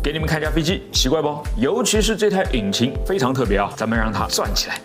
给你们看架飞机，奇怪不？尤其是这台引擎非常特别啊，咱们让它转起来。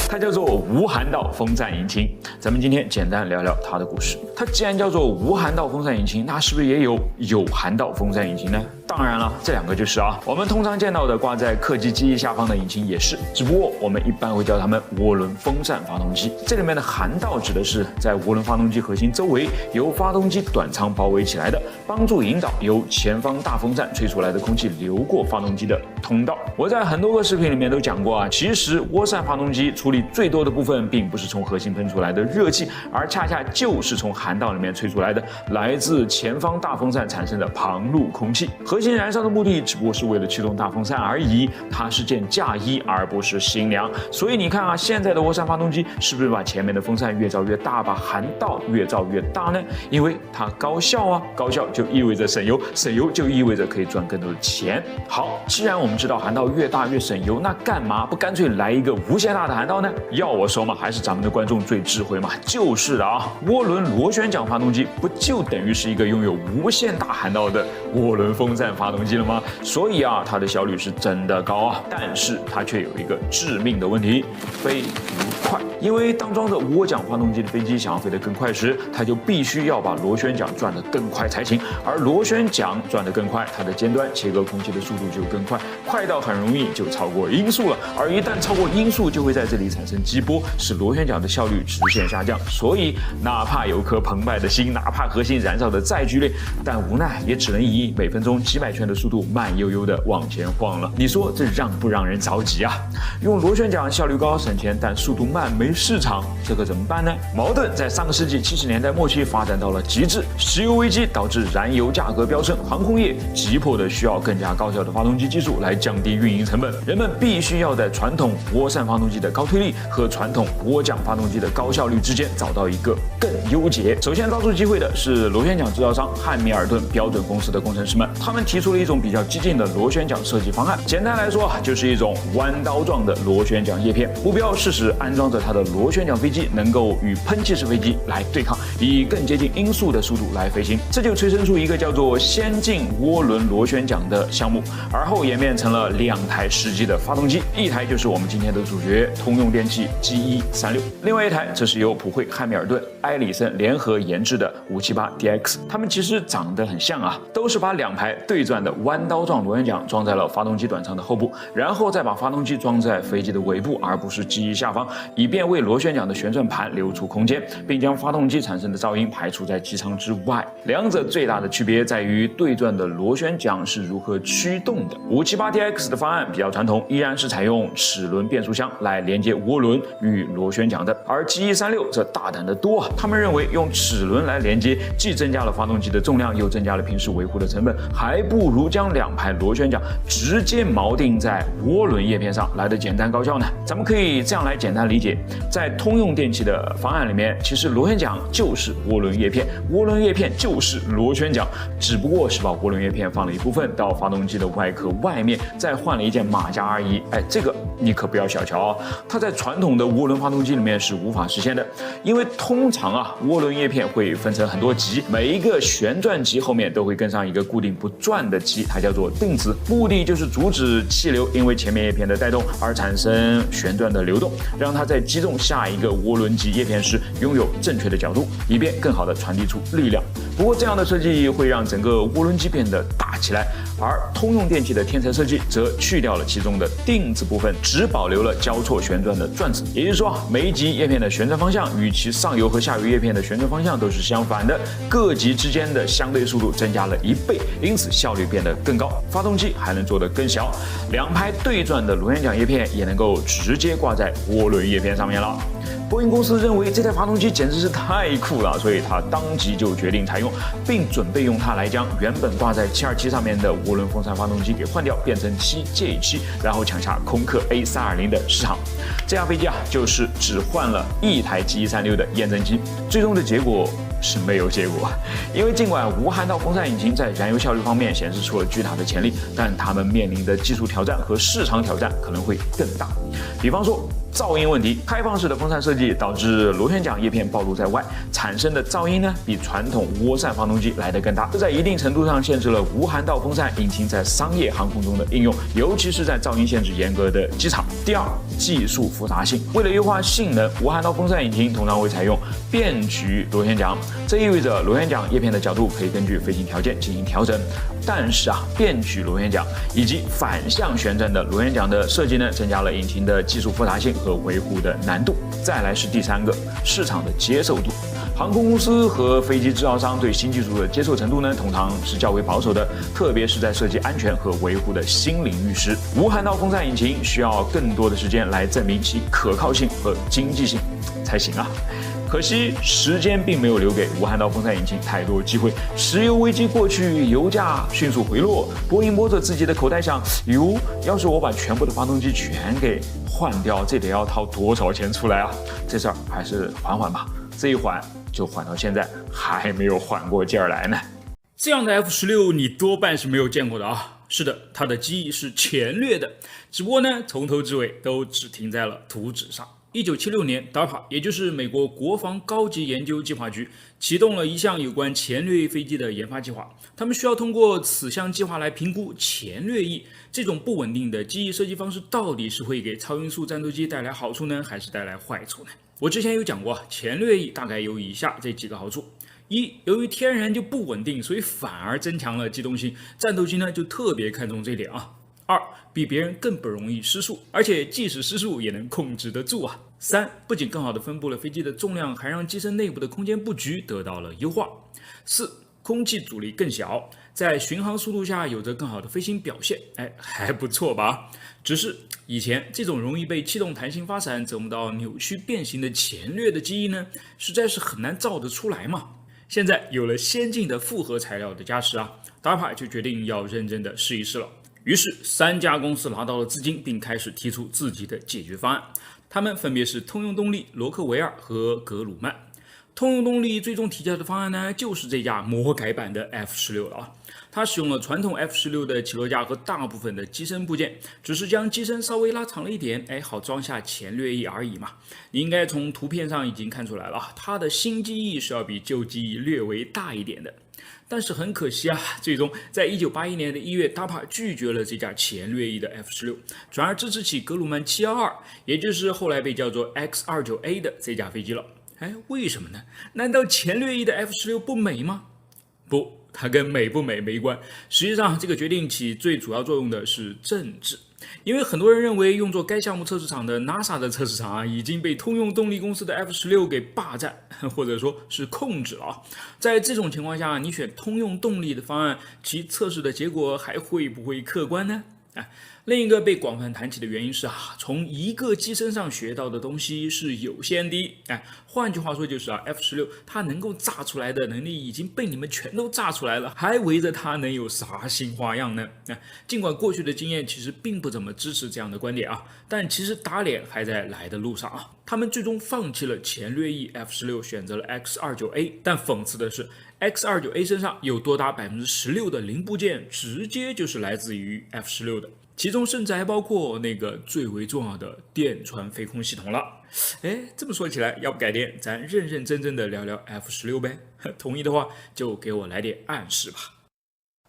它叫做无涵道风扇引擎，咱们今天简单聊聊它的故事。它既然叫做无涵道风扇引擎，那是不是也有涵道风扇引擎呢？当然了，这两个就是啊，我们通常见到的挂在客机机翼下方的引擎也是，只不过我们一般会叫它们涡轮风扇发动机。这里面的涵道指的是在涡轮发动机核心周围由发动机短舱包围起来的，帮助引导由前方大风扇吹出来的空气流过发动机的通道。我在很多个视频里面都讲过啊，其实涡扇发动机处理最多的部分并不是从核心喷出来的热气，而恰恰就是从涵道里面吹出来的来自前方大风扇产生的旁路空气。核心燃烧的目的只不过是为了驱动大风扇而已，它是件嫁衣而不是新娘。所以你看啊，现在的涡扇发动机是不是把前面的风扇越造越大，把涵道越造越大呢？因为它高效啊，高效就意味着省油，省油就意味着可以赚更多的钱。好，既然我们知道涵道越大越省油，那干嘛不干脆来一个无限大的涵道呢？要我说嘛，还是咱们的观众最智慧嘛，就是的啊，涡轮螺旋桨发动机不就等于是一个拥有无限大涵道的涡轮风扇发动机了吗？所以啊，它的效率是真的高啊，但是它却有一个致命的问题，飞不快。因为当装着涡桨发动机的飞机想要飞得更快时，它就必须要把螺旋桨转得更快才行，而螺旋桨转得更快，它的尖端切割空气的速度就更快，快到很容易就超过音速了，而一旦超过音速，就会在这里产生激波，使螺旋桨的效率直线下降。所以哪怕有颗澎湃的心，哪怕核心燃烧的再剧烈，但无奈也只能以每分钟几百圈的速度慢悠悠地往前晃了。你说这让不让人着急啊？用螺旋桨效率高省钱，但速度慢没市场，这可怎么办呢？矛盾在上个世纪70年代末期发展到了极致，石油危机导致燃油价格飙升，航空业急迫地需要更加高效的发动机技术来降低运营成本。人们必须要在传统涡扇发动机的高推力和传统涡桨发动机的高效率之间找到一个更优解。首先抓住机会的是螺旋桨制造商汉密尔顿标准公司的工程师们，他们提出了一种比较激进的螺旋桨设计方案。简单来说就是一种弯刀状的螺旋桨叶片，目标是使安装着它的螺旋桨飞机能够与喷气式飞机来对抗，以更接近音速的速度来飞行。这就催生出一个叫做先进涡轮螺旋桨的项目，而后演变成了2台实际的发动机，一台就是我们今天的主角通用电气 G136， 另外一台这是由普惠、汉密尔顿、埃里森联合研制的578DX。它们其实长得很像啊，都是把2排对转的弯刀状螺旋桨装在了发动机短舱的后部，然后再把发动机装在飞机的尾部，而不是机翼下方，以便为螺旋桨的旋转盘留出空间，并将发动机产生的噪音排除在机舱之外。两者最大的区别在于对转的螺旋桨是如何驱动的。578DX 的方案比较传统，依然是采用齿轮变速箱来连接涡轮与螺旋桨的，而 G136 则大胆得多啊，他们认为用齿轮来连接，既增加了发动机的重量，又增加了平时维护的成本，还不如将2排螺旋桨直接锚定在涡轮叶片上来的简单高效呢。咱们可以这样来简单理解，在通用电气的方案里面，其实螺旋桨就是涡轮叶片，涡轮叶片就是螺旋桨，只不过是把涡轮叶片放了一部分到发动机的外壳外面，再换了一件马甲而已。这个你可不要小瞧啊，它在传统的涡轮发动机里面是无法实现的，因为通常啊，涡轮叶片会分成很多级，每一个旋转极后面都会跟上一个固定不转的极，它叫做定子，目的就是阻止气流因为前面叶片的带动而产生旋转的流动，让它在击中下一个涡轮级叶片时拥有正确的角度，以便更好地传递出力量。不过这样的设计会让整个涡轮机变得大起来，而通用电气的天才设计则去掉了其中的定子部分，只保留了交错旋转的转子。也就是说，每一级叶片的旋转方向与其上游和下游叶片的旋转方向都是相反的，各级之间的相对速度增加了1倍，因此效率变得更高，发动机还能做得更小，2排对转的螺旋桨叶片也能够直接挂在涡轮叶片上面了。波音公司认为这台发动机简直是太酷了，所以他当即就决定采用，并准备用它来将原本挂在727上面的涡轮风扇发动机给换掉，变成7J7，然后抢下空客 A320的市场。这架飞机啊，就是只换了1台G136的验证机，最终的结果是没有结果，因为尽管无涵道风扇引擎在燃油效率方面显示出了巨大的潜力，但它们面临的技术挑战和市场挑战可能会更大。比方说，噪音问题。开放式的风扇设计导致螺旋桨叶片暴露在外，产生的噪音呢比传统涡扇发动机来得更大，这在一定程度上限制了无涵道风扇引擎在商业航空中的应用，尤其是在噪音限制严格的机场。第二，技术复杂性。为了优化性能，无涵道风扇引擎通常会采用变曲螺旋桨，这意味着螺旋桨叶片的角度可以根据飞行条件进行调整。但是变曲螺旋桨以及反向旋转的螺旋桨的设计呢，增加了引擎的技术复杂性和维护的难度。再来是第三个，市场的接受度。航空公司和飞机制造商对新技术的接受程度呢，通常是较为保守的，特别是在设计安全和维护的新领域时，无涵道风扇引擎需要更多的时间来证明其可靠性和经济性才行啊。可惜时间并没有留给无涵道风扇引擎太多机会。石油危机过去，油价迅速回落，波音摸着自己的口袋想：哟，要是我把全部的发动机全给换掉，这得要掏多少钱出来啊？这事儿还是缓缓吧。这一缓就缓到现在，还没有缓过劲儿来呢。这样的 F16你多半是没有见过的啊。是的，它的机翼是前掠的，只不过呢，从头至尾都只停在了图纸上。1976年 ，DARPA 也就是美国国防高级研究计划局启动了一项有关前掠翼飞机的研发计划。他们需要通过此项计划来评估前掠翼这种不稳定的机翼设计方式到底是会给超音速战斗机带来好处呢，还是带来坏处呢？我之前有讲过，前掠翼大概有以下这几个好处：一，由于天然就不稳定，所以反而增强了机动性，战斗机呢就特别看重这一点啊。二，比别人更不容易失速，而且即使失速也能控制得住啊。三，不仅更好地分布了飞机的重量，还让机身内部的空间布局得到了优化。四，空气阻力更小，在巡航速度下有着更好的飞行表现，还不错吧？只是以前这种容易被气动弹性发散折磨到扭曲变形的前掠的机翼呢，实在是很难造得出来嘛。现在有了先进的复合材料的加持啊，DARPA 就决定要认真的试一试了。于是3家公司拿到了资金，并开始提出自己的解决方案。他们分别是通用动力、罗克维尔和格鲁曼。通用动力最终提交的方案呢，就是这架魔改版的 F16 了啊。它使用了传统 F16 的起落架和大部分的机身部件，只是将机身稍微拉长了一点，好装下前掠翼而已嘛。你应该从图片上已经看出来了，它的新机翼是要比旧机翼略微大一点的。但是很可惜啊，最终在1981年的1月 ，DARPA 拒绝了这架前掠翼的 F16，转而支持起格鲁曼712，也就是后来被叫做 X-29A 的这架飞机了。为什么呢？难道前掠翼的 F16不美吗？不，它跟美不美没关。实际上，这个决定起最主要作用的是政治。因为很多人认为用作该项目测试场的 NASA 的测试场已经被通用动力公司的 F16给霸占，或者说是控制了。在这种情况下，你选通用动力的方案，其测试的结果还会不会客观呢？另一个被广泛谈起的原因是从一个机身上学到的东西是有限的。换句话说就是F16 它能够炸出来的能力已经被你们全都炸出来了，还围着它能有啥新花样呢？尽管过去的经验其实并不怎么支持这样的观点但其实打脸还在来的路上他们最终放弃了前掠翼 F16，选择了 X-29A， 但讽刺的是 X-29A 身上有多达 16% 的零部件直接就是来自于 F16 的，其中甚至还包括那个最为重要的电传飞控系统了。这么说起来，要不改天咱认认真真的聊聊 F16呗？同意的话就给我来点暗示吧。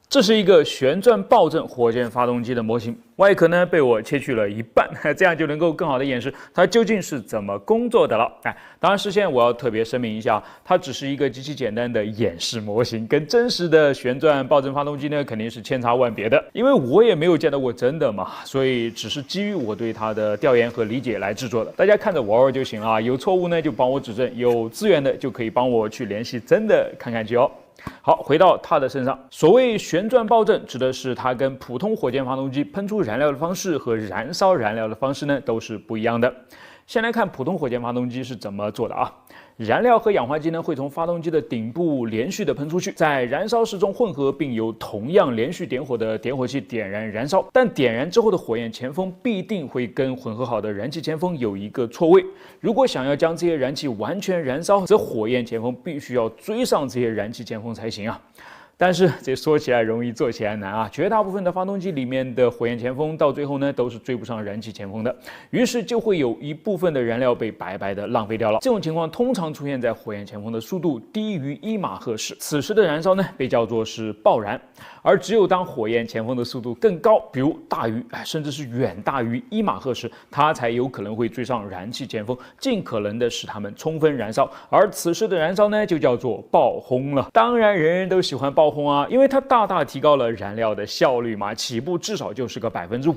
这是一个旋转爆震火箭发动机的模型，外壳呢被我切去了一半，这样就能够更好的演示它究竟是怎么工作的了。当然事先我要特别声明一下，它只是一个极其简单的演示模型，跟真实的旋转爆震发动机呢肯定是千差万别的。因为我也没有见到过真的嘛，所以只是基于我对它的调研和理解来制作的。大家看着玩玩就行了，有错误呢就帮我指正，有资源的就可以帮我去联系真的看看去哦。好，回到它的身上，所谓旋转爆震，指的是它跟普通火箭发动机喷出燃料的方式和燃烧燃料的方式呢都是不一样的。先来看普通火箭发动机是怎么做的燃料和氧化剂呢会从发动机的顶部连续的喷出去，在燃烧室中混合，并由同样连续点火的点火器点燃燃烧。但点燃之后的火焰前锋必定会跟混合好的燃气前锋有一个错位，如果想要将这些燃气完全燃烧，则火焰前锋必须要追上这些燃气前锋才行但是这说起来容易做起来难啊，绝大部分的发动机里面的火焰前锋到最后呢都是追不上燃气前锋的，于是就会有一部分的燃料被白白的浪费掉了。这种情况通常出现在火焰前锋的速度低于1马赫时，此时的燃烧呢被叫做是爆燃。而只有当火焰前锋的速度更高，比如大于甚至是远大于1马赫时，它才有可能会追上燃气前锋，尽可能的使它们充分燃烧。而此时的燃烧呢就叫做爆轰了。当然人人都喜欢爆轰啊，因为它大大提高了燃料的效率嘛，起步至少就是个5%。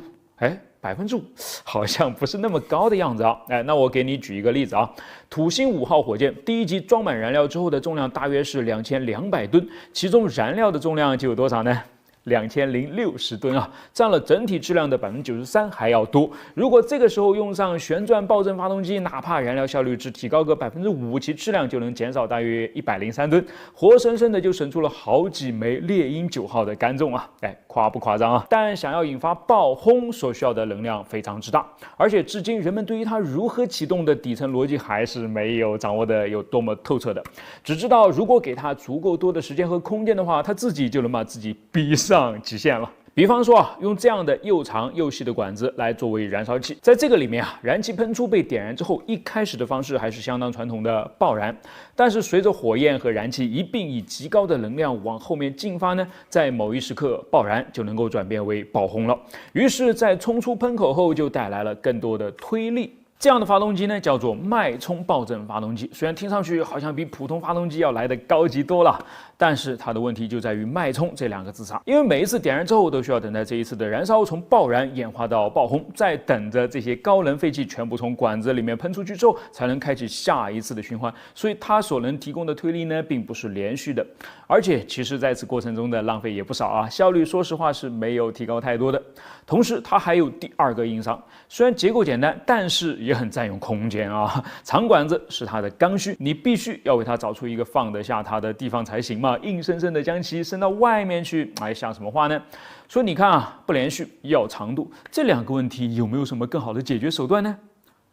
5%好像不是那么高的样子啊！那我给你举一个例子啊，土星5号火箭第一级装满燃料之后的重量大约是2200吨，其中燃料的重量就有多少呢？2060吨啊，占了整体质量的93%还要多。如果这个时候用上旋转爆震发动机，哪怕燃料效率只提高个5%，其质量就能减少大约103吨，活生生的就省出了好几枚猎鹰9号的干重啊！夸不夸张啊？但想要引发爆轰所需要的能量非常之大，而且至今人们对于它如何启动的底层逻辑还是没有掌握的有多么透彻的，只知道如果给它足够多的时间和空间的话，它自己就能把自己逼上极限了。比方说用这样的又长又细的管子来作为燃烧器，在这个里面燃气喷出被点燃之后，一开始的方式还是相当传统的爆燃，但是随着火焰和燃气一并以极高的能量往后面进发呢，在某一时刻爆燃就能够转变为爆轰了。于是，在冲出喷口后，就带来了更多的推力。这样的发动机呢，叫做脉冲爆震发动机。虽然听上去好像比普通发动机要来的高级多了，但是它的问题就在于脉冲这2个字上。因为每一次点燃之后，都需要等待这一次的燃烧从爆燃演化到爆轰，再等着这些高能废气全部从管子里面喷出去之后，才能开启下一次的循环。所以它所能提供的推力呢，并不是连续的。而且其实在此过程中的浪费也不少啊，效率说实话是没有提高太多的。同时它还有第2个硬伤，虽然结构简单，但是也很占用空间啊。长管子是它的刚需，你必须要为它找出一个放得下它的地方才行嘛，硬生生的将其伸到外面去，像什么话呢？所以你看啊，不连续要长度，这2个问题有没有什么更好的解决手段呢？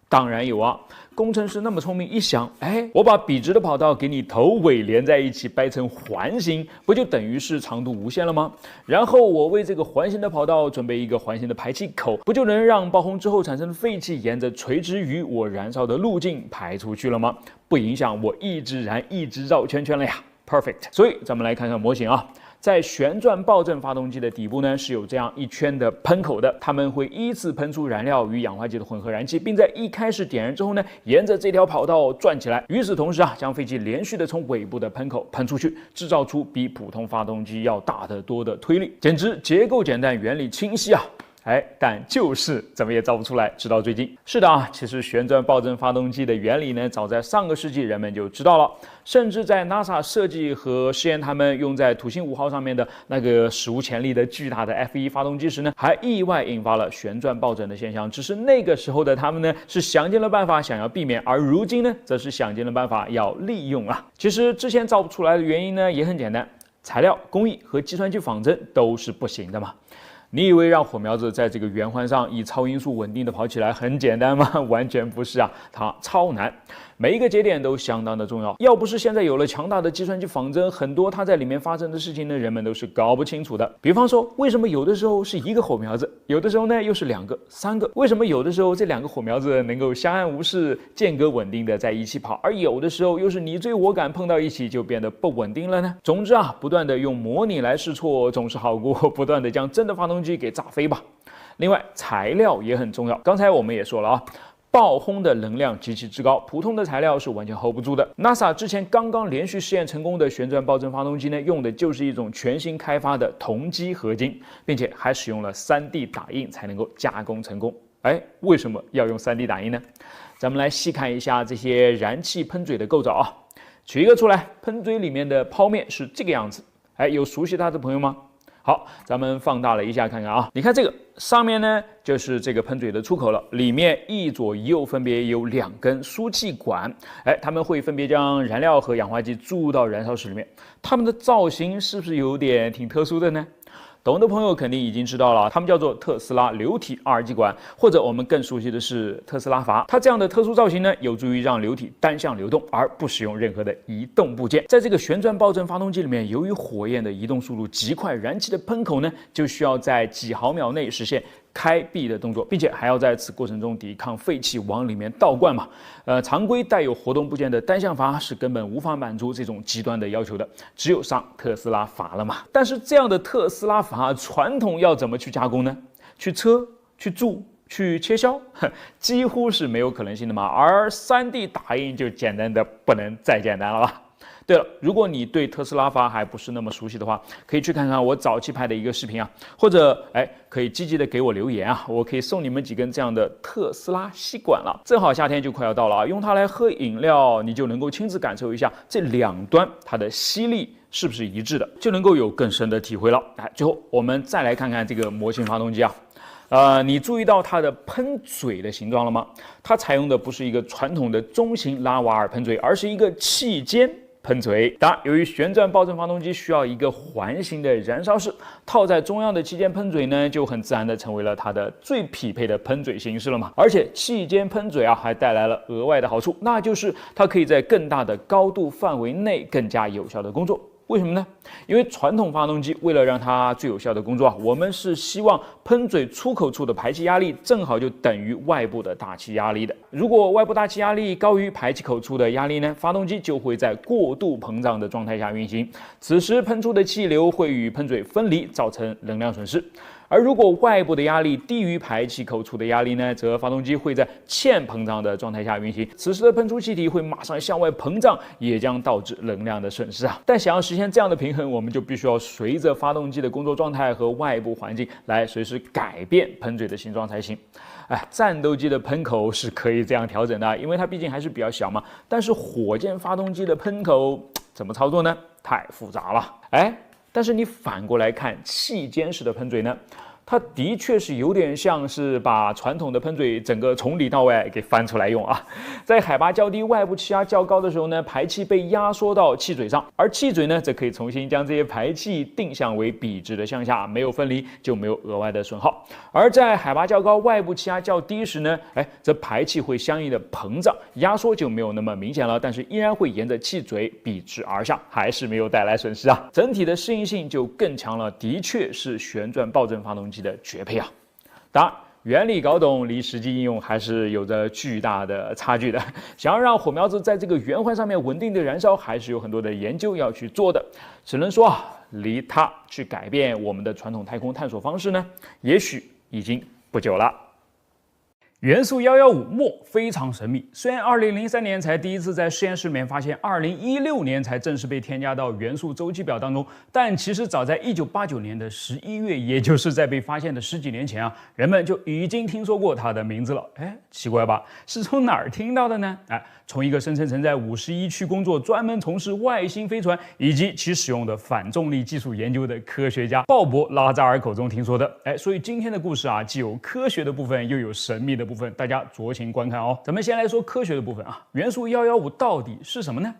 当然有啊，工程师那么聪明，一想，我把笔直的跑道给你头尾连在一起，掰成环形，不就等于是长度无限了吗？然后我为这个环形的跑道准备一个环形的排气口，不就能让爆轰之后产生的废气沿着垂直于我燃烧的路径排出去了吗？不影响我一直燃一直绕圈圈了呀 ，perfect。所以咱们来看看模型啊。在旋转爆震发动机的底部呢，是有这样一圈的喷口的，它们会依次喷出燃料与氧化剂的混合燃气，并在一开始点燃之后呢，沿着这条跑道转起来。与此同时将废气连续的从尾部的喷口喷出去，制造出比普通发动机要大得多的推力，简直结构简单，原理清晰啊！但就是怎么也造不出来，直到最近。是的啊，其实旋转爆震发动机的原理呢，早在上个世纪人们就知道了，甚至在 NASA 设计和试验他们用在土星5号上面的那个史无前例的巨大的 F1 发动机时呢，还意外引发了旋转爆震的现象。只是那个时候的他们呢，是想尽了办法想要避免，而如今呢，则是想尽了办法要利用啊。其实之前造不出来的原因呢，也很简单，材料、工艺和计算机仿真都是不行的嘛。你以为让火苗子在这个圆环上以超音速稳定的跑起来很简单吗？完全不是啊，它超难，每一个节点都相当的重要。要不是现在有了强大的计算机仿真，很多它在里面发生的事情呢，人们都是搞不清楚的。比方说，为什么有的时候是1个火苗子，有的时候呢又是2个、3个？为什么有的时候这2个火苗子能够相安无事、间隔稳定的在一起跑，而有的时候又是你追我赶碰到一起就变得不稳定了呢？总之啊，不断的用模拟来试错，总是好过不断的将真的发动机给炸飞吧。另外，材料也很重要。刚才我们也说了啊，爆轰的能量极其之高，普通的材料是完全 hold 不住的。NASA 之前刚刚连续试验成功的旋转爆震发动机呢，用的就是一种全新开发的铜基合金，并且还使用了 3D 打印才能够加工成功。为什么要用 3D 打印呢？咱们来细看一下这些燃气喷嘴的构造啊。取一个出来，喷嘴里面的泡面是这个样子。有熟悉它的朋友吗？好，咱们放大了一下看看啊。你看这个上面呢，就是这个喷嘴的出口了，里面一左一右分别有2根输气管，它们会分别将燃料和氧化剂注入到燃烧室里面。它们的造型是不是有点挺特殊的呢？懂的朋友肯定已经知道了，它们叫做特斯拉流体二极管，或者我们更熟悉的是特斯拉阀。它这样的特殊造型呢，有助于让流体单向流动，而不使用任何的移动部件。在这个旋转爆震发动机里面，由于火焰的移动速度极快，燃气的喷口呢就需要在几毫秒内实现开闭的动作，并且还要在此过程中抵抗废气往里面倒灌嘛。常规带有活动部件的单向阀是根本无法满足这种极端的要求的，只有上特斯拉阀了嘛。但是这样的特斯拉阀，传统要怎么去加工呢？去车、去铸、去切削，几乎是没有可能性的嘛。而 3D 打印就简单的不能再简单了吧。对了，如果你对特斯拉阀还不是那么熟悉的话，可以去看看我早期拍的一个视频啊，或者可以积极的给我留言啊，我可以送你们几根这样的特斯拉吸管了。正好夏天就快要到了啊，用它来喝饮料，你就能够亲自感受一下这两端它的吸力是不是一致的，就能够有更深的体会了。最后我们再来看看这个模型发动机啊。你注意到它的喷嘴的形状了吗？它采用的不是一个传统的中型拉瓦尔喷嘴，而是一个气间喷嘴。当然，由于旋转爆震发动机需要一个环形的燃烧室，套在中央的气间喷嘴呢，就很自然的成为了它的最匹配的喷嘴形式了嘛。而且气间喷嘴还带来了额外的好处，那就是它可以在更大的高度范围内更加有效的工作。为什么呢？因为传统发动机为了让它最有效的工作我们是希望喷嘴出口处的排气压力正好就等于外部的大气压力的。如果外部大气压力高于排气口处的压力呢，发动机就会在过度膨胀的状态下运行，此时喷出的气流会与喷嘴分离，造成能量损失。而如果外部的压力低于排气口处的压力呢，则发动机会在欠膨胀的状态下运行，此时的喷出气体会马上向外膨胀，也将导致能量的损失啊。但想要实现这样的平衡，我们就必须要随着发动机的工作状态和外部环境来随时改变喷嘴的形状才行。战斗机的喷口是可以这样调整的，因为它毕竟还是比较小嘛。但是火箭发动机的喷口怎么操作呢？太复杂了。但是你反过来看气间式的喷嘴呢，它的确是有点像是把传统的喷嘴整个从里到外给翻出来用啊。在海拔较低、外部气压较高的时候呢，排气被压缩到气嘴上，而气嘴呢，则可以重新将这些排气定向为笔直的向下，没有分离，就没有额外的损耗。而在海拔较高、外部气压较低时呢，则排气会相应的膨胀，压缩就没有那么明显了，但是依然会沿着气嘴笔直而下，还是没有带来损失啊。整体的适应性就更强了，的确是旋转爆震发动机的绝配啊。当然，原理搞懂离实际应用还是有着巨大的差距的。想要让火苗子在这个圆环上面稳定的燃烧，还是有很多的研究要去做的。只能说离它去改变我们的传统太空探索方式呢，也许已经不久了。元素115铀非常神秘，虽然2003年才第一次在实验室里面发现，2016年才正式被添加到元素周期表当中，但其实早在1989年的11月，也就是在被发现的10几年前人们就已经听说过它的名字了。奇怪吧？是从哪儿听到的呢？从一个声称曾在51区工作，专门从事外星飞船以及其使用的反重力技术研究的科学家鲍勃·拉扎尔口中听说的。所以今天的故事既有科学的部分，又有神秘的部分，大家酌情观看哦。咱们先来说科学的部分元素115到底是什么呢？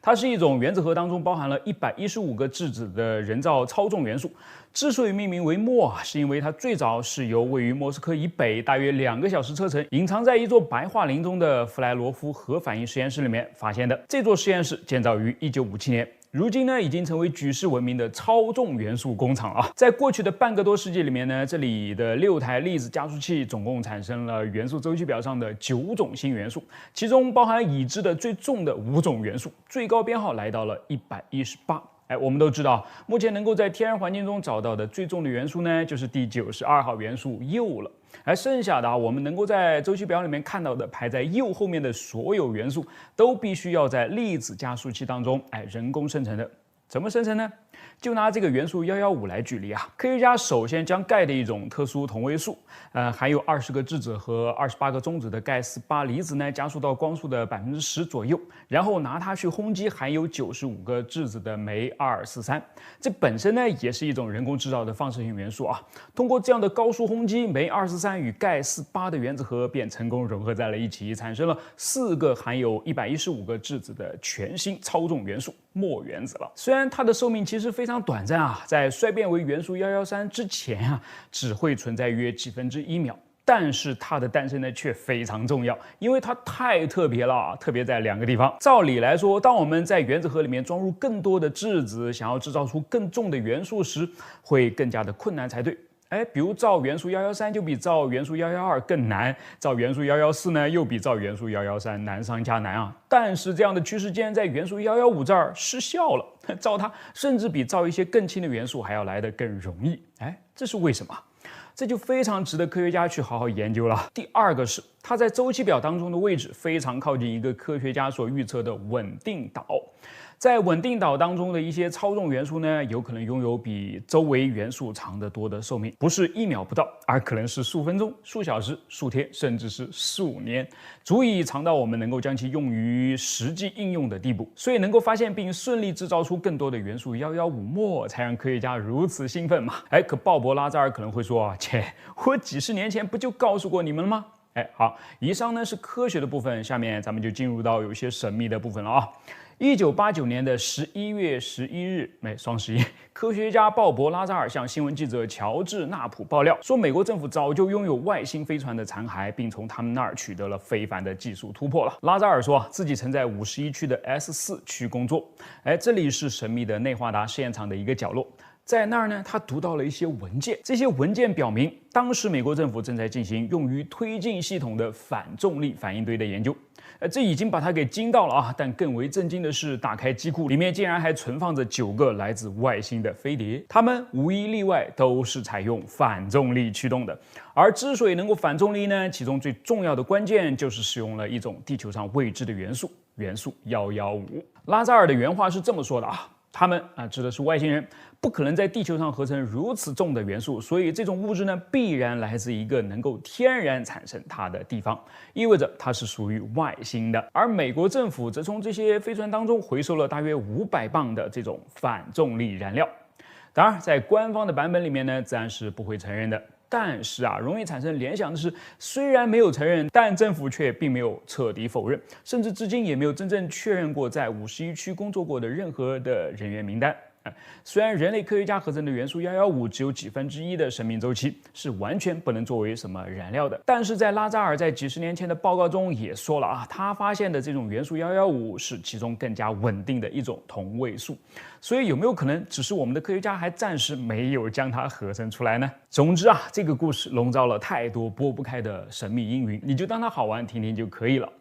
它是一种原子核当中包含了115个质子的人造超重元素。之所以命名为铀是因为它最早是由位于莫斯科以北大约2个小时车程，隐藏在一座白桦林中的弗莱罗夫核反应实验室里面发现的。这座实验室建造于1957年。如今呢，已经成为举世闻名的超重元素工厂了。在过去的半个多世纪里面呢，这里的6台粒子加速器总共产生了元素周期表上的9种新元素，其中包含已知的最重的5种元素，最高编号来到了118。我们都知道，目前能够在天然环境中找到的最重的元素呢，就是第92号元素铀了。而剩下的我们能够在周期表里面看到的排在铀后面的所有元素，都必须要在粒子加速器当中人工生成的。怎么生成呢？就拿这个元素115来举例科学家首先将钙的一种特殊同位素，含有20个质子和28个中子的钙48离子呢，加速到光速的10%左右，然后拿它去轰击含有95个质子的镁243。这本身呢也是一种人工制造的放射性元素通过这样的高速轰击，镁243与钙48的原子核便成功融合在了一起，产生了4个含有115个质子的全新超重元素铀原子了。虽然它的寿命其实是非常短暂啊，在衰变为元素113之前啊，只会存在约1/几秒。但是它的诞生呢，却非常重要，因为它太特别了，特别在2个地方。照理来说，当我们在原子核里面装入更多的质子，想要制造出更重的元素时，会更加的困难才对。比如造元素113就比造元素112更难，造元素114呢又比造元素113难上加难啊。但是这样的趋势竟然在元素115这儿失效了，造它甚至比造一些更轻的元素还要来得更容易。这是为什么？这就非常值得科学家去好好研究了。第二个是它在周期表当中的位置非常靠近一个科学家所预测的稳定岛。在稳定岛当中的一些超重元素呢，有可能拥有比周围元素长得多的寿命，不是1秒不到，而可能是数分钟、数小时、数天，甚至是数年，足以长到我们能够将其用于实际应用的地步。所以能够发现并顺利制造出更多的元素115末，才让科学家如此兴奋嘛。可鲍勃·拉扎尔可能会说切，我几十年前不就告诉过你们了吗？好，以上呢是科学的部分，下面咱们就进入到有些神秘的部分了啊。1989年的11月11日，双11，科学家鲍勃·拉扎尔向新闻记者乔治·纳普爆料说，美国政府早就拥有外星飞船的残骸，并从他们那儿取得了非凡的技术突破了。拉扎尔说自己曾在51区的 S4 区工作，这里是神秘的内华达试验场的一个角落。在那儿呢，他读到了一些文件，这些文件表明，当时美国政府正在进行用于推进系统的反重力反应堆的研究。这已经把他给惊到了啊！但更为震惊的是，打开机库，里面竟然还存放着9个来自外星的飞碟，它们无一例外都是采用反重力驱动的。而之所以能够反重力呢，其中最重要的关键就是使用了一种地球上未知的元素——元素115。拉扎尔的原话是这么说的啊。他们指的是外星人，不可能在地球上合成如此重的元素，所以这种物质呢，必然来自一个能够天然产生它的地方，意味着它是属于外星的。而美国政府则从这些飞船当中回收了大约500磅的这种反重力燃料。当然，在官方的版本里面呢，自然是不会承认的。但是容易产生联想的是，虽然没有承认，但政府却并没有彻底否认，甚至至今也没有真正确认过在51区工作过的任何的人员名单。虽然人类科学家合成的元素115只有1/10的生命周期，是完全不能作为什么燃料的，但是在拉扎尔在几十年前的报告中也说了他发现的这种元素115是其中更加稳定的一种同位素。所以有没有可能只是我们的科学家还暂时没有将它合成出来呢？总之这个故事笼罩了太多拨不开的神秘阴云，你就当它好玩听听就可以了。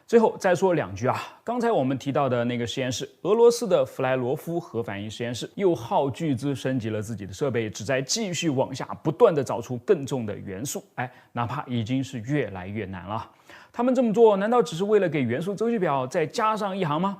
最后再说2句刚才我们提到的那个实验室，俄罗斯的弗莱罗夫核反应实验室又耗巨资升级了自己的设备，旨在继续往下不断的找出更重的元素，哪怕已经是越来越难了。他们这么做难道只是为了给元素周期表再加上一行吗？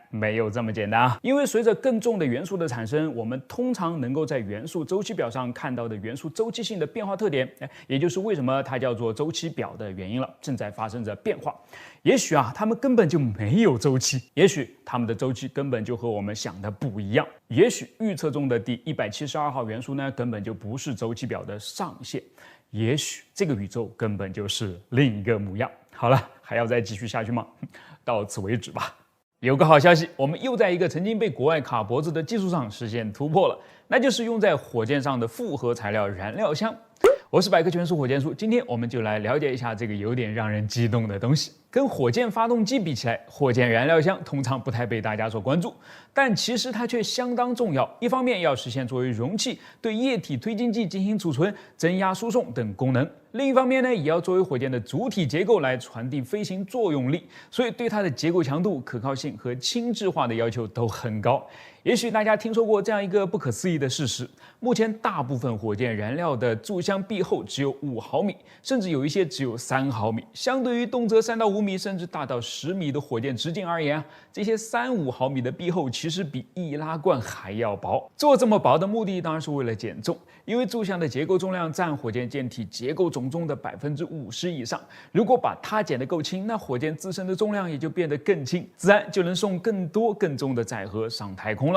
没有这么简单因为随着更重的元素的产生，我们通常能够在元素周期表上看到的元素周期性的变化特点，也就是为什么它叫做周期表的原因了，正在发生着变化。也许它们根本就没有周期，也许它们的周期根本就和我们想的不一样，也许预测中的第172号元素呢，根本就不是周期表的上限，也许这个宇宙根本就是另一个模样。好了，还要再继续下去吗？到此为止吧。有个好消息，我们又在一个曾经被国外卡脖子的技术上实现突破了，那就是用在火箭上的复合材料燃料箱。我是百科全书火箭叔，今天我们就来了解一下这个有点让人激动的东西。跟火箭发动机比起来，火箭燃料箱通常不太被大家所关注，但其实它却相当重要。一方面要实现作为容器对液体推进剂进行储存、增压输送等功能，另一方面呢，也要作为火箭的主体结构来传递飞行作用力，所以对它的结构强度、可靠性和轻质化的要求都很高。也许大家听说过这样一个不可思议的事实：目前大部分火箭燃料的注箱壁厚只有5毫米，甚至有一些只有3毫米。相对于动辄3到5米，甚至大到10米的火箭直径而言这些3、5毫米的壁厚其实比易拉罐还要薄。做这么薄的目的当然是为了减重，因为注箱的结构重量占火箭舰体结构总重的50%以上。如果把它减得够轻，那火箭自身的重量也就变得更轻，自然就能送更多更重的载荷上太空了。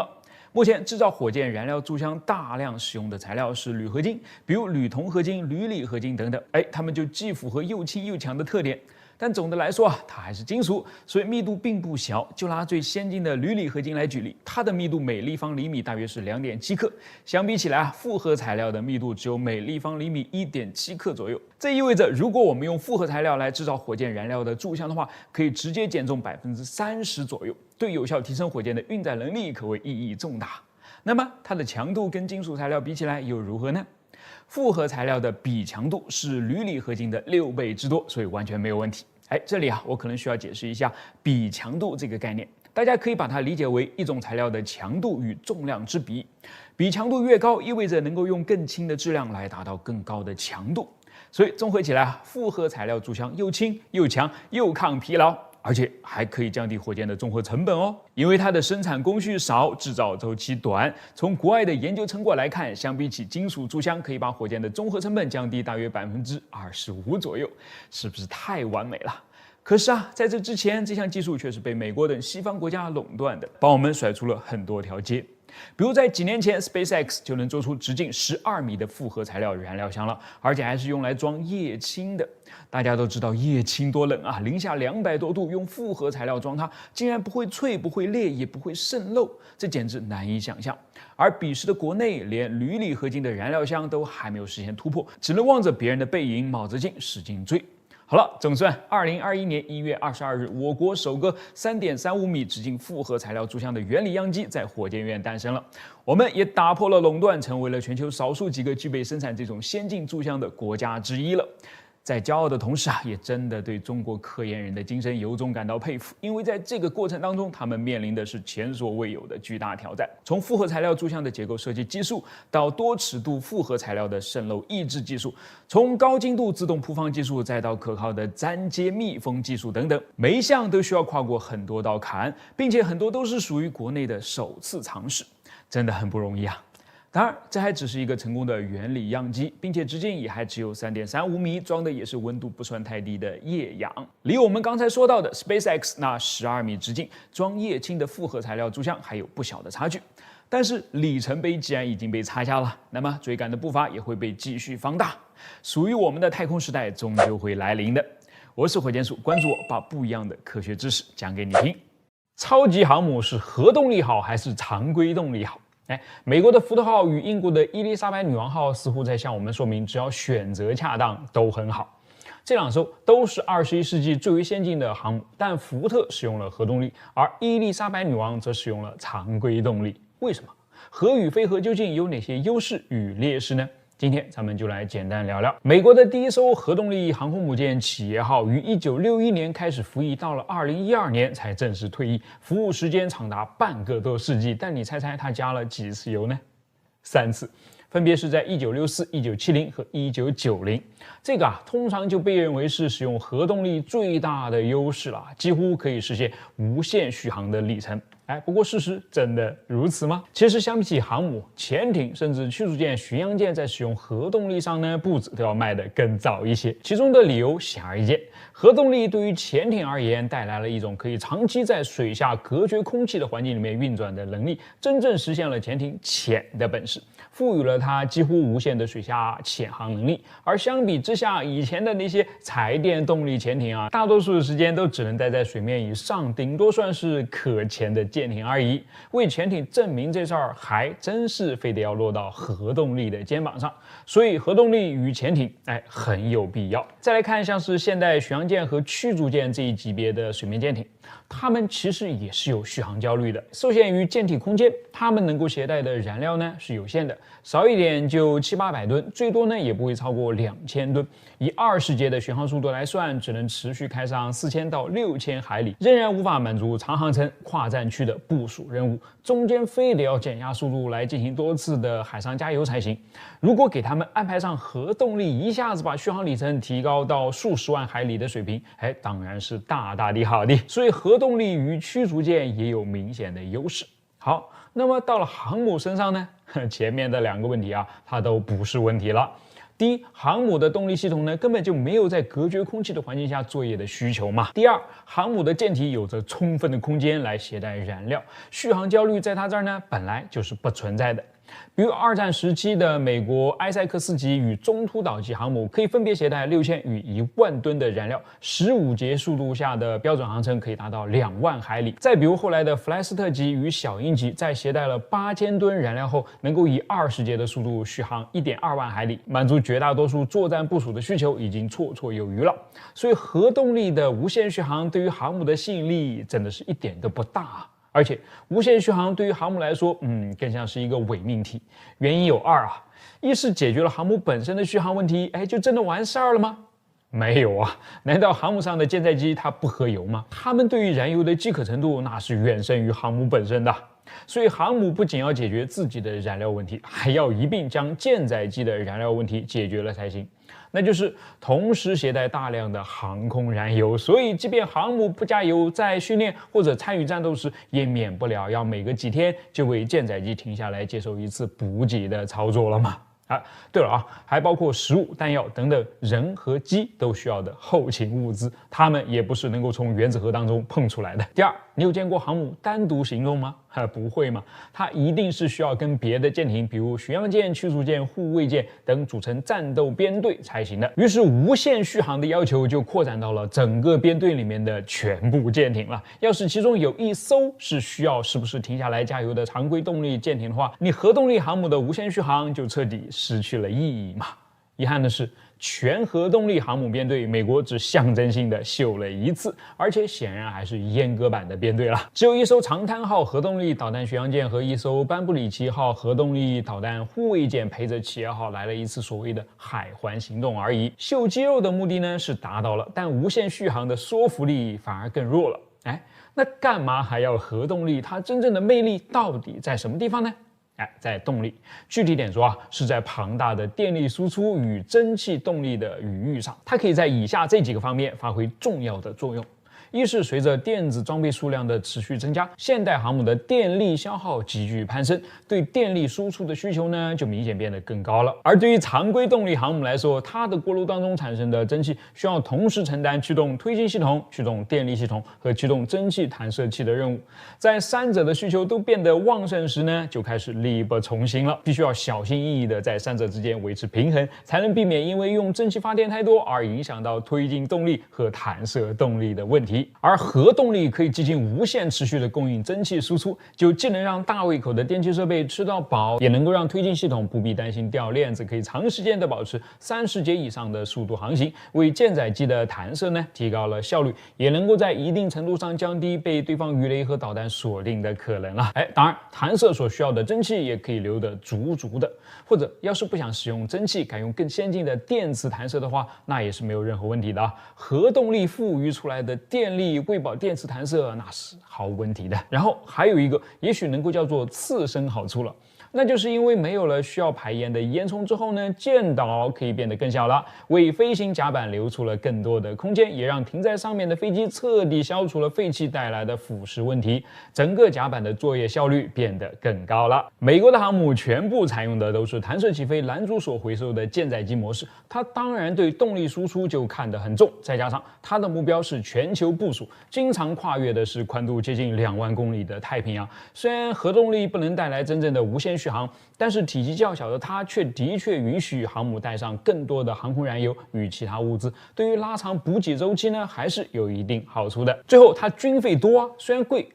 目前制造火箭燃料注箱大量使用的材料是铝合金，比如铝铜合金、铝锂合金等等。它们就既符合又轻又强的特点。但总的来说啊，它还是金属，所以密度并不小。就拿最先进的铝锂合金来举例，它的密度每立方厘米大约是2.7克，相比起来啊，复合材料的密度只有每立方厘米1.7克左右。这意味着，如果我们用复合材料来制造火箭燃料的柱箱的话，可以直接减重30%左右，对有效提升火箭的运载能力可谓意义重大。那么它的强度跟金属材料比起来又如何呢？复合材料的比强度是铝锂合金的6倍之多，所以完全没有问题。这里啊，我可能需要解释一下比强度这个概念。大家可以把它理解为一种材料的强度与重量之比，比强度越高，意味着能够用更轻的质量来达到更高的强度。所以综合起来啊，复合材料柱箱又轻又强又抗疲劳，而且还可以降低火箭的综合成本哦，因为它的生产工序少，制造周期短。从国外的研究成果来看，相比起金属柱箱，可以把火箭的综合成本降低大约25%左右，是不是太完美了？可是啊，在这之前，这项技术却是被美国等西方国家垄断的，帮我们甩出了很多条街。比如在几年前 ，SpaceX 就能做出直径12米的复合材料燃料箱了，而且还是用来装液氢的。大家都知道液氢多冷啊，零下200多度，用复合材料装它，竟然不会脆、不会裂、也不会渗漏，这简直难以想象。而彼时的国内，连铝锂合金的燃料箱都还没有实现突破，只能望着别人的背影卯着劲使劲追。好了，总算2021年1月22日，我国首个3.35米直径复合材料柱箱的原理样机在火箭院诞生了。我们也打破了垄断，成为了全球少数几个具备生产这种先进柱箱的国家之一了。在骄傲的同时啊，也真的对中国科研人的精神由衷感到佩服，因为在这个过程当中，他们面临的是前所未有的巨大挑战。从复合材料柱箱的结构设计技术，到多尺度复合材料的渗漏抑制技术，从高精度自动铺放技术，再到可靠的粘接密封技术等等，每一项都需要跨过很多道坎，并且很多都是属于国内的首次尝试，真的很不容易啊。当然，这还只是一个成功的原理样机，并且直径也还只有3.35米，装的也是温度不算太低的液氧，离我们刚才说到的 SpaceX 那12米直径装液氢的复合材料柱箱还有不小的差距。但是里程碑既然已经被擦下了，那么追赶的步伐也会被继续放大，属于我们的太空时代终究会来临的。我是火箭叔，关注我，把不一样的科学知识讲给你听。超级航母是核动力好还是常规动力好？美国的福特号与英国的伊丽莎白女王号似乎在向我们说明，只要选择恰当，都很好。这两艘都是21世纪最为先进的航母，但福特使用了核动力，而伊丽莎白女王则使用了常规动力。为什么？核与非核究竟有哪些优势与劣势呢？今天咱们就来简单聊聊。美国的第一艘核动力航空母舰企业号于1961年开始服役，到了2012年才正式退役，服务时间长达半个多世纪。但你猜猜它加了几次油呢？3次，分别是在1964、1970和1990。这个通常就被认为是使用核动力最大的优势了，几乎可以实现无限续航的里程。不过事实真的如此吗？其实相比起航母、潜艇甚至驱逐舰、巡洋舰，在使用核动力上呢，步子都要迈得更早一些。其中的理由显而易见，核动力对于潜艇而言带来了一种可以长期在水下隔绝空气的环境里面运转的能力，真正实现了潜艇潜的本事，赋予了它几乎无限的水下潜航能力。而相比之下，以前的那些柴电动力潜艇大多数的时间都只能待在水面以上，顶多算是可潜的舰艇而已。为潜艇证明这事儿，还真是非得要落到核动力的肩膀上。所以核动力与潜艇很有必要。再来看像是现代巡洋舰和驱逐舰这一级别的水面舰艇，它们其实也是有续航焦虑的。受限于舰体空间，它们能够携带的燃料呢是有限的，少一点就700-800吨，最多呢也不会超过2000吨。以20节的巡航速度来算，只能持续开上4000到6000海里，仍然无法满足长航程、跨战区的部署任务，中间非得要减压速度来进行多次的海上加油才行。如果给他们安排上核动力，一下子把续航里程提高到数十万海里的水平，当然是大大的好的。所以核动力与驱逐舰也有明显的优势。好，那么到了航母身上呢，前面的2个问题它都不是问题了。第一，航母的动力系统呢根本就没有在隔绝空气的环境下作业的需求嘛。第二，航母的舰体有着充分的空间来携带燃料，续航焦虑在它这儿呢本来就是不存在的。比如二战时期的美国埃塞克斯级与中途岛级航母可以分别携带6000与10000吨的燃料，15节速度下的标准航程可以达到2万海里。再比如后来的弗莱斯特级与小鹰级，在携带了8000吨燃料后，能够以20节的速度续航1.2万海里，满足绝大多数作战部署的需求已经绰绰有余了。所以核动力的无限续航对于航母的吸引力真的是一点都不大啊。而且无限续航对于航母来说，更像是一个伪命题。原因有二啊，一是解决了航母本身的续航问题，就真的完事儿了吗？没有啊，难道航母上的舰载机它不喝油吗？它们对于燃油的饥渴程度那是远胜于航母本身的。所以航母不仅要解决自己的燃料问题，还要一并将舰载机的燃料问题解决了才行。那就是同时携带大量的航空燃油，所以即便航母不加油，在训练或者参与战斗时，也免不了要每隔几天就为舰载机停下来接受一次补给的操作了嘛。对了啊，还包括食物、弹药等等人和机都需要的后勤物资，它们也不是能够从原子核当中碰出来的。第二，你有见过航母单独行动吗？不会嘛，它一定是需要跟别的舰艇，比如巡洋舰、驱逐舰、护卫舰等组成战斗编队才行的。于是无限续航的要求就扩展到了整个编队里面的全部舰艇了。要是其中有一艘是需要时不时停下来加油的常规动力舰艇的话，你核动力航母的无限续航就彻底失去了意义嘛。遗憾的是，全核动力航母编队，美国只象征性的秀了一次，而且显然还是阉割版的编队了。只有一艘长滩号核动力导弹巡洋舰和一艘班布里奇号核动力导弹护卫舰陪着企鹅号来了一次所谓的海环行动而已。秀肌肉的目的呢是达到了，但无限续航的说服力反而更弱了。那干嘛还要核动力？它真正的魅力到底在什么地方呢？在动力，具体点说啊，是在庞大的电力输出与蒸汽动力的余裕上，它可以在以下这几个方面发挥重要的作用。一是随着电子装备数量的持续增加，现代航母的电力消耗急剧攀升，对电力输出的需求呢就明显变得更高了。而对于常规动力航母来说，它的锅炉当中产生的蒸汽需要同时承担驱动推进系统、驱动电力系统和驱动蒸汽弹射器的任务。在三者的需求都变得旺盛时呢，就开始力不从心了，必须要小心翼翼的在三者之间维持平衡，才能避免因为用蒸汽发电太多而影响到推进动力和弹射动力的问题。而核动力可以几近无限持续的供应蒸汽输出，就既能让大胃口的电气设备吃到饱，也能够让推进系统不必担心掉链子，可以长时间的保持30节以上的速度航行，为舰载机的弹射呢提高了效率，也能够在一定程度上降低被对方鱼雷和导弹锁定的可能了。当然弹射所需要的蒸汽也可以留得足足的，或者要是不想使用蒸汽，改用更先进的电磁弹射的话，那也是没有任何问题的啊。核动力赋予出来的电力喂饱电磁弹射那是毫无问题的。然后还有一个也许能够叫做次生好处了，那就是因为没有了需要排烟的烟囱之后呢，舰岛可以变得更小了，为飞行甲板留出了更多的空间，也让停在上面的飞机彻底消除了废气带来的腐蚀问题，整个甲板的作业效率变得更高了。美国的航母全部采用的都是弹射起飞、拦阻索回收的舰载机模式，它当然对动力输出就看得很重，再加上它的目标是全球部署，经常跨越的是宽度接近2万公里的太平洋。虽然核动力不能带来真正的无限续航，但是体积较小的它却的确允许航母带上更多的航空燃油与其他物资，对于拉长补给周期呢还是有一定好处的。最后它军费多啊，虽然贵，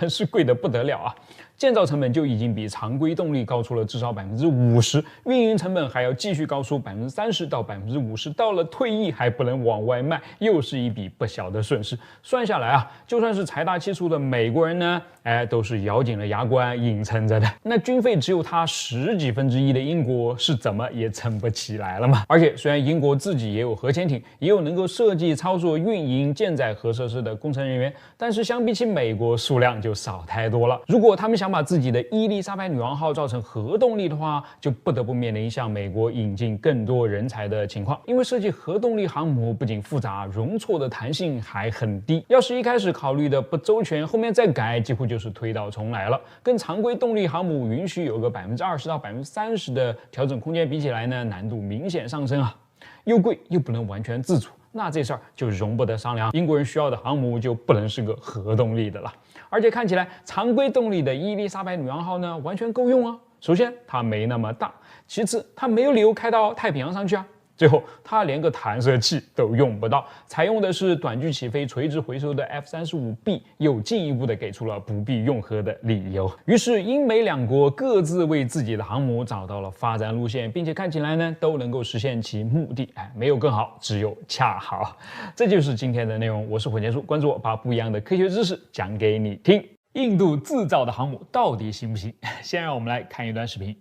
是贵得不得了啊。建造成本就已经比常规动力高出了至少50%，运营成本还要继续高出30%到50%，到了退役还不能往外卖，又是一笔不小的损失。算下来啊，就算是财大气粗的美国人呢，都是咬紧了牙关硬撑着的。那军费只有它10几分之一的英国是怎么也撑不起来了嘛？而且虽然英国自己也有核潜艇，也有能够设计、操作、运营舰载核设施的工程人员，但是相比起美国数量就少太多了。如果他们想把自己的伊丽莎白女王号造成核动力的话，就不得不面临向美国引进更多人才的情况。因为设计核动力航母不仅复杂，容错的弹性还很低。要是一开始考虑的不周全，后面再改几乎就是推倒重来了。跟常规动力航母允许有个20%到30%的调整空间比起来呢，难度明显上升啊。又贵又不能完全自主，那这事儿就容不得商量。英国人需要的航母就不能是个核动力的了。而且看起来常规动力的伊丽莎白女王号呢完全够用啊，首先，它没那么大；其次，它没有理由开到太平洋上去啊。最后，它连个弹射器都用不到，采用的是短距起飞、垂直回收的 F-35B， 又进一步的给出了不必用核的理由。于是，英美两国各自为自己的航母找到了发展路线，并且看起来呢都能够实现其目的。没有更好，只有恰好。这就是今天的内容。我是火箭叔，关注我，把不一样的科学知识讲给你听。印度制造的航母到底行不行？先让我们来看一段视频。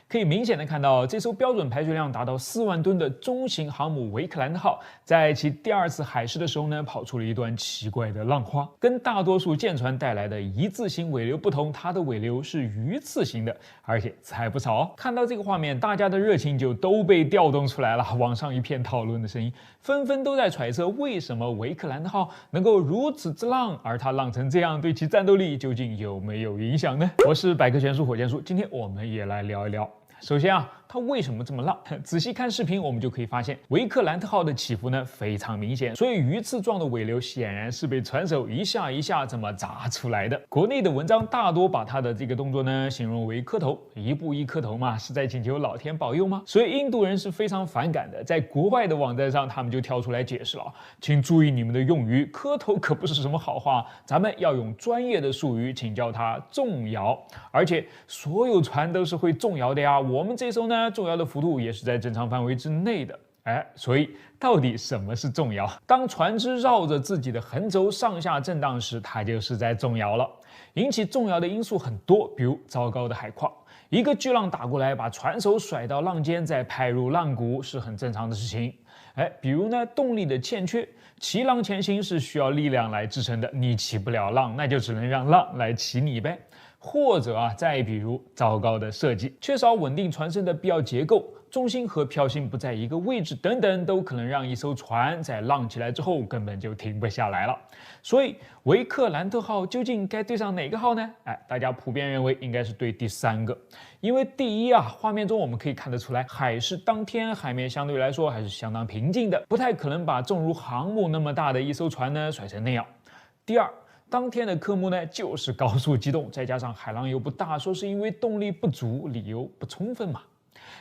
可以明显的看到，这艘标准排水量达到4万吨的中型航母维克兰特号，在其第2次海试的时候呢，跑出了一段奇怪的浪花。跟大多数舰船带来的一字形尾流不同，它的尾流是鱼刺形的，而且字还不少哦。看到这个画面，大家的热情就都被调动出来了，网上一片讨论的声音，纷纷都在揣测为什么维克兰特号能够如此之浪，而它浪成这样，对其战斗力究竟有没有影响呢？我是百科全书火箭叔，今天我们也来聊一聊。首先啊，它为什么这么浪？仔细看视频，我们就可以发现，维克兰特号的起伏呢非常明显，所以鱼刺状的尾流显然是被船手一下一下这么砸出来的。国内的文章大多把它的这个动作呢形容为磕头，一步一磕头嘛，是在请求老天保佑吗？所以印度人是非常反感的，在国外的网站上，他们就跳出来解释了，请注意你们的用语，磕头可不是什么好话，咱们要用专业的术语，请叫它重摇，而且所有船都是会重摇的呀。我们这艘呢，重摇的幅度也是在正常范围之内的。所以到底什么是重摇？当船只绕着自己的横轴上下震荡时，它就是在重摇了。引起重摇的因素很多，比如糟糕的海况，一个巨浪打过来，把船手甩到浪尖，再拍入浪谷是很正常的事情。比如呢，动力的欠缺，骑浪前行是需要力量来支撑的，你骑不了浪，那就只能让浪来骑你呗。或者再比如糟糕的设计，缺少稳定船身的必要结构，重心和漂心不在一个位置等等，都可能让一艘船在浪起来之后根本就停不下来了。所以维克兰特号究竟该对上哪个号呢？大家普遍认为应该是对第3个，因为第一画面中我们可以看得出来，海试当天海面相对来说还是相当平静的，不太可能把重如航母那么大的一艘船呢甩成那样。第二，当天的科目呢就是高速机动，再加上海浪又不大，说是因为动力不足，理由不充分嘛。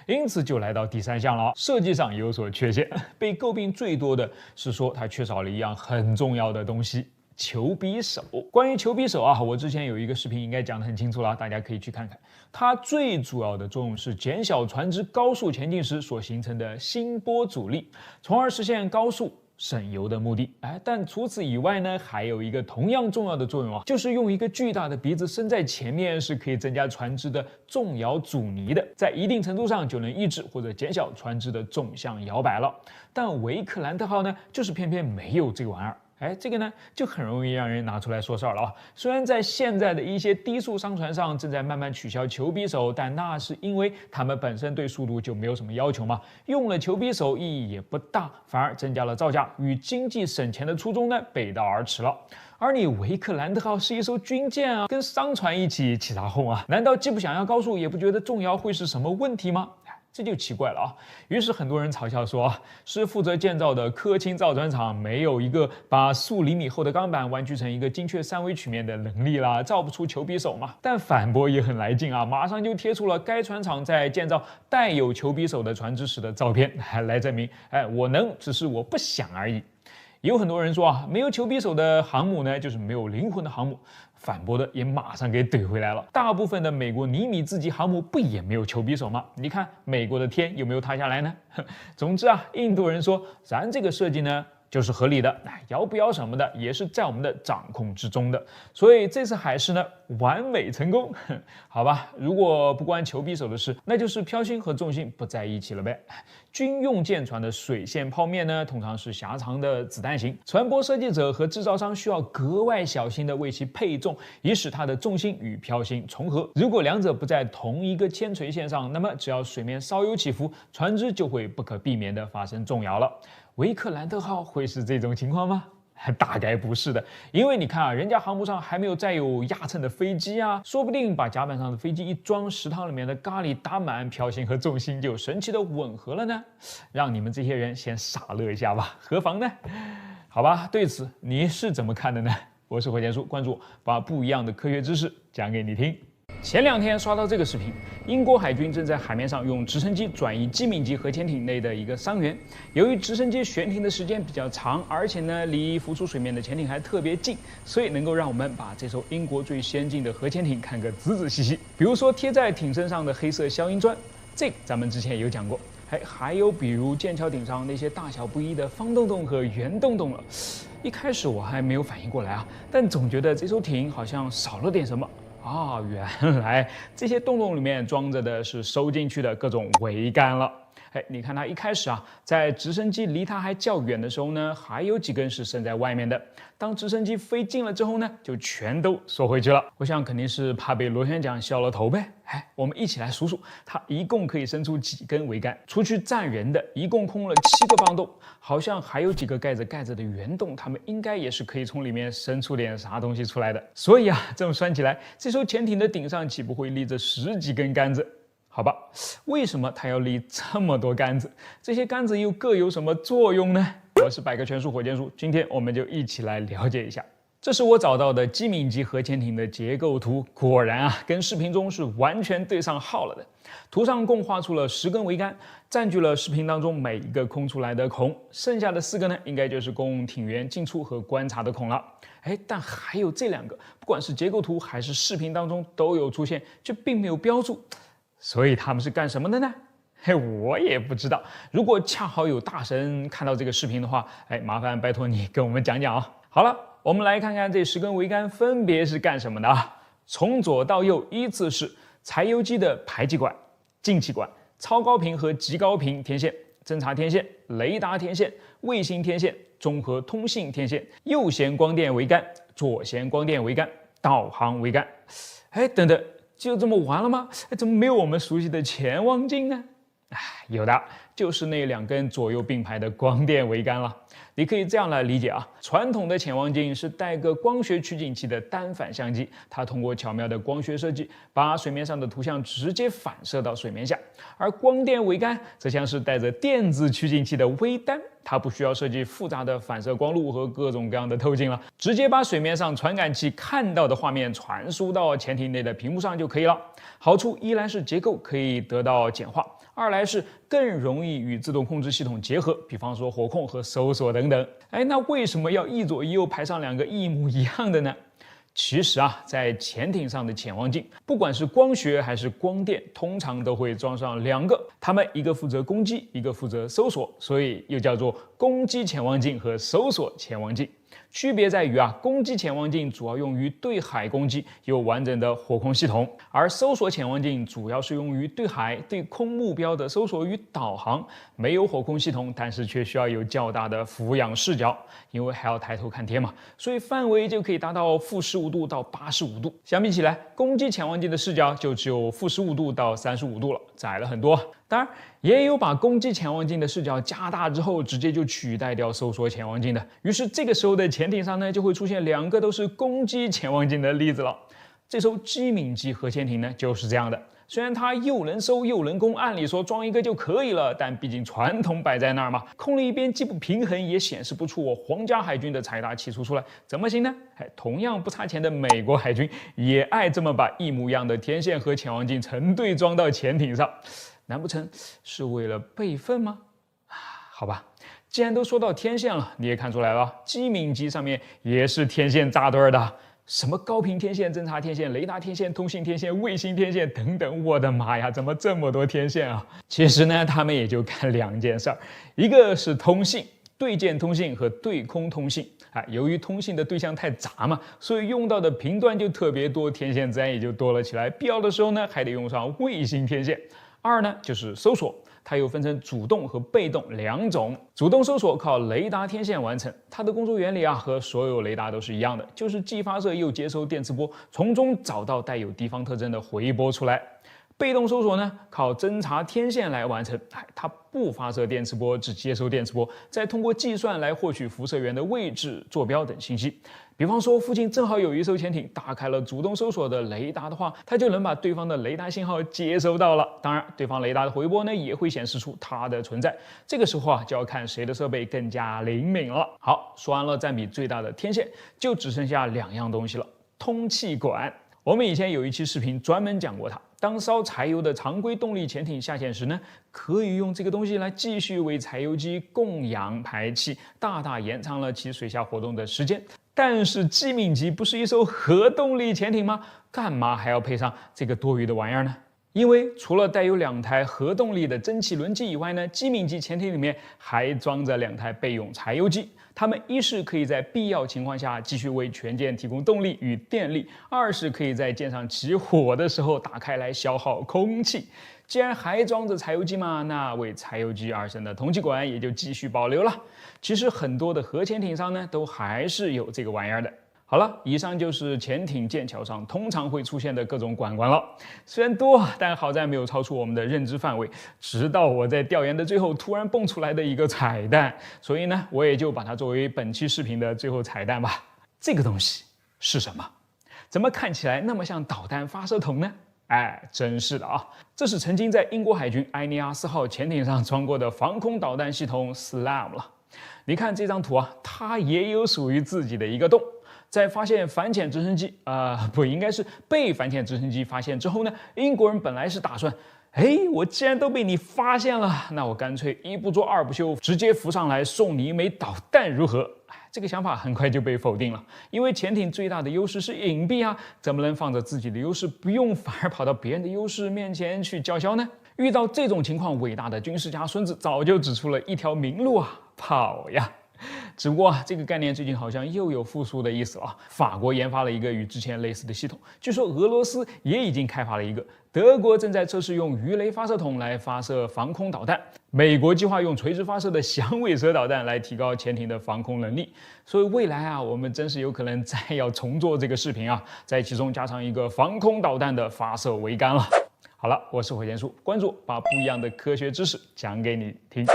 因此就来到第3项了，设计上有所缺陷，被诟病最多的是说它缺少了一样很重要的东西——球匕首。关于球匕首我之前有一个视频应该讲得很清楚了，大家可以去看看。它最主要的作用是减小船只高速前进时所形成的心波阻力，从而实现高速省油的目的。但除此以外呢，还有一个同样重要的作用就是用一个巨大的鼻子伸在前面，是可以增加船只的重摇阻尼的，在一定程度上就能抑制或者减小船只的纵向摇摆了。但维克兰特号呢，就是偏偏没有这个玩意儿。这个呢就很容易让人拿出来说事儿了虽然在现在的一些低速商船上正在慢慢取消球匕首，但那是因为他们本身对速度就没有什么要求嘛，用了球匕首意义也不大，反而增加了造价，与经济省钱的初衷呢背道而驰了。而你维克兰特号是一艘军舰跟商船一起起啥哄难道既不想要高速，也不觉得重摇会是什么问题吗？这就奇怪了于是很多人嘲笑说是负责建造的科钦造船厂没有一个把数厘米厚的钢板弯曲成一个精确3维曲面的能力啦，造不出球匕首嘛。但反驳也很来劲马上就贴出了该船厂在建造带有球匕首的船只时的照片，来证明我能，只是我不想而已。有很多人说没有球匕首的航母呢就是没有灵魂的航母，反驳的也马上给怼回来了。大部分的美国尼米兹级航母不也没有球匕首吗？你看美国的天有没有塌下来呢？总之印度人说咱这个设计呢就是合理的，摇不摇什么的也是在我们的掌控之中的，所以这次海试呢完美成功。好吧，如果不关球匕首的事，那就是漂心和重心不在一起了呗。军用舰船的水线泡面呢通常是狭长的子弹型，船舶设计者和制造商需要格外小心的为其配重，以使它的重心与漂心重合。如果两者不在同一个铅垂线上，那么只要水面稍有起伏，船只就会不可避免地发生重摇了。维克兰特号会是这种情况吗？大概不是的，因为你看人家航母上还没有载有压秤的飞机说不定把甲板上的飞机一装，食堂里面的咖喱打满，漂心和重心就神奇的吻合了呢。让你们这些人先傻乐一下吧，何妨呢？好吧，对此你是怎么看的呢？我是火箭叔，关注我，把不一样的科学知识讲给你听。前2天刷到这个视频，英国海军正在海面上用直升机转移机敏级核潜艇内的一个伤员。由于直升机悬停的时间比较长，而且呢离浮出水面的潜艇还特别近，所以能够让我们把这艘英国最先进的核潜艇看个仔仔细细。比如说贴在艇身上的黑色消音砖，这个咱们之前有讲过。还有比如剑桥顶上那些大小不一的方洞洞和圆洞洞了。一开始我还没有反应过来啊，但总觉得这艘艇好像少了点什么。原来这些洞洞里面装着的是收进去的各种桅杆了。你看它一开始啊，在直升机离它还较远的时候呢，还有几根是伸在外面的。当直升机飞近了之后呢，就全都缩回去了。我想肯定是怕被螺旋桨削了头呗。我们一起来数数，它一共可以伸出几根桅杆？除去站人的，一共空了7个方洞，好像还有几个盖着的圆洞，它们应该也是可以从里面伸出点啥东西出来的。所以啊，这么算起来，这艘潜艇的顶上岂不会立着10几根杆子？好吧，为什么它要立这么多杆子？这些杆子又各有什么作用呢？我是百科全书火箭叔，今天我们就一起来了解一下。这是我找到的机敏级核潜艇的结构图，果然啊，跟视频中是完全对上号了的。图上共画出了10根桅杆，占据了视频当中每一个空出来的孔，剩下的4个呢，应该就是供艇员进出和观察的孔了。但还有这2个，不管是结构图还是视频当中都有出现，却并没有标注。所以他们是干什么的呢？我也不知道。如果恰好有大神看到这个视频的话，麻烦拜托你跟我们讲讲啊。好了，我们来看看这10根桅杆分别是干什么的啊。从左到右依次是柴油机的排气管、进气管、超高频和极高频天线、侦察天线、雷达天线、卫星天线、综合通信天线、右舷光电桅杆、左舷光电桅杆、导航桅杆。等等。就这么完了吗？怎么没有我们熟悉的潜望镜呢？有的，就是那2根左右并排的光电桅杆了。你可以这样来理解啊，传统的潜望镜是带个光学取景器的单反相机，它通过巧妙的光学设计，把水面上的图像直接反射到水面下。而光电桅杆则像是带着电子取景器的微单，它不需要设计复杂的反射光路和各种各样的透镜了，直接把水面上传感器看到的画面传输到潜艇内的屏幕上就可以了。好处一来是结构可以得到简化，二来是更容易与自动控制系统结合，比方说火控和搜索等等。那为什么要一左一右排上2个一模一样的呢？其实啊，在潜艇上的潜望镜，不管是光学还是光电，通常都会装上2个，它们一个负责攻击，一个负责搜索，所以又叫做攻击潜望镜和搜索潜望镜。区别在于啊，攻击潜望镜主要用于对海攻击，有完整的火控系统，而搜索潜望镜主要是用于对海、对空目标的搜索与导航，没有火控系统，但是却需要有较大的俯仰视角，因为还要抬头看天嘛，所以范围就可以达到-15度到85度。相比起来，攻击潜望镜的视角就只有-15度到35度了，窄了很多。当然，也有把攻击潜望镜的视角加大之后，直接就取代掉搜索潜望镜的。于是这个时候的潜艇上呢，就会出现2个都是攻击潜望镜的例子了。这艘机敏级核潜艇呢，就是这样的。虽然它又能收又能攻，按理说装一个就可以了，但毕竟传统摆在那儿嘛，空了一边既不平衡，也显示不出我皇家海军的财大气粗出来，怎么行呢？同样不差钱的美国海军也爱这么把一模一样的天线和潜望镜成对装到潜艇上。难不成是为了备份吗？好吧，既然都说到天线了，你也看出来了，机敏级上面也是天线扎堆的，什么高频天线、侦察天线、雷达天线、通信天线、卫星天线等等，我的妈呀，怎么这么多天线啊？其实呢，他们也就干2件事儿，一个是通信。对舰通信和对空通信，由于通信的对象太杂嘛，所以用到的频段就特别多，天线自然也就多了起来。必要的时候呢，还得用上卫星天线。2呢，就是搜索，它又分成主动和被动2种。主动搜索靠雷达天线完成，它的工作原理啊和所有雷达都是一样的，就是既发射又接收电磁波，从中找到带有地方特征的回波出来。被动搜索呢，靠侦察天线来完成，它不发射电磁波，只接收电磁波，再通过计算来获取辐射源的位置、坐标等信息。比方说，附近正好有一艘潜艇打开了主动搜索的雷达的话，它就能把对方的雷达信号接收到了。当然，对方雷达的回波呢，也会显示出它的存在。这个时候啊，就要看谁的设备更加灵敏了。好，说完了占比最大的天线，就只剩下2样东西了：通气管。我们以前有一期视频专门讲过它。当烧柴油的常规动力潜艇下线时呢，可以用这个东西来继续为柴油机供氧排气，大大延长了其水下活动的时间。但是机敏级不是一艘核动力潜艇吗？干嘛还要配上这个多余的玩意儿呢？因为除了带有2台核动力的蒸汽轮机以外呢，机敏级潜艇里面还装着2台备用柴油机。它们一是可以在必要情况下继续为全舰提供动力与电力，二是可以在舰上起火的时候打开来消耗空气。既然还装着柴油机嘛，那为柴油机而生的通气管也就继续保留了。其实很多的核潜艇上呢，都还是有这个玩意儿的。好了，以上就是潜艇舰桥上通常会出现的各种管管了。虽然多，但好在没有超出我们的认知范围。直到我在调研的最后突然蹦出来的一个彩蛋，所以呢，我也就把它作为本期视频的最后彩蛋吧。这个东西是什么？怎么看起来那么像导弹发射筒呢？哎，真是的啊！这是曾经在英国海军埃尼阿斯号潜艇上装过的防空导弹系统 SLAM 了。你看这张图啊，它也有属于自己的一个洞。在发现反潜直升机不应该是被反潜直升机发现之后呢，英国人本来是打算，我既然都被你发现了，那我干脆一不做二不休，直接浮上来送你一枚导弹如何？这个想法很快就被否定了，因为潜艇最大的优势是隐蔽啊，怎么能放着自己的优势不用，反而跑到别人的优势面前去叫嚣呢？遇到这种情况，伟大的军事家孙子早就指出了一条明路啊，跑呀！只不过这个概念最近好像又有复苏的意思了。法国研发了一个与之前类似的系统，据说俄罗斯也已经开发了一个，德国正在测试用鱼雷发射筒来发射防空导弹，美国计划用垂直发射的响尾蛇导弹来提高潜艇的防空能力。所以未来啊，我们真是有可能再要重做这个视频啊，在其中加上一个防空导弹的发射桅杆了。好了，我是火箭叔，关注把不一样的科学知识讲给你听。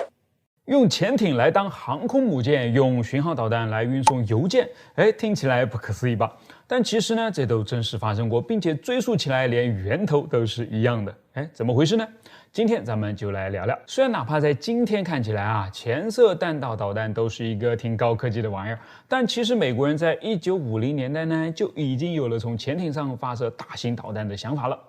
用潜艇来当航空母舰，用巡航导弹来运送邮件，听起来不可思议吧？但其实呢，这都真实发生过，并且追溯起来连源头都是一样的。怎么回事呢？今天咱们就来聊聊。虽然哪怕在今天看起来啊，潜射弹道导弹都是一个挺高科技的玩意儿，但其实美国人在1950年代呢，就已经有了从潜艇上发射大型导弹的想法了。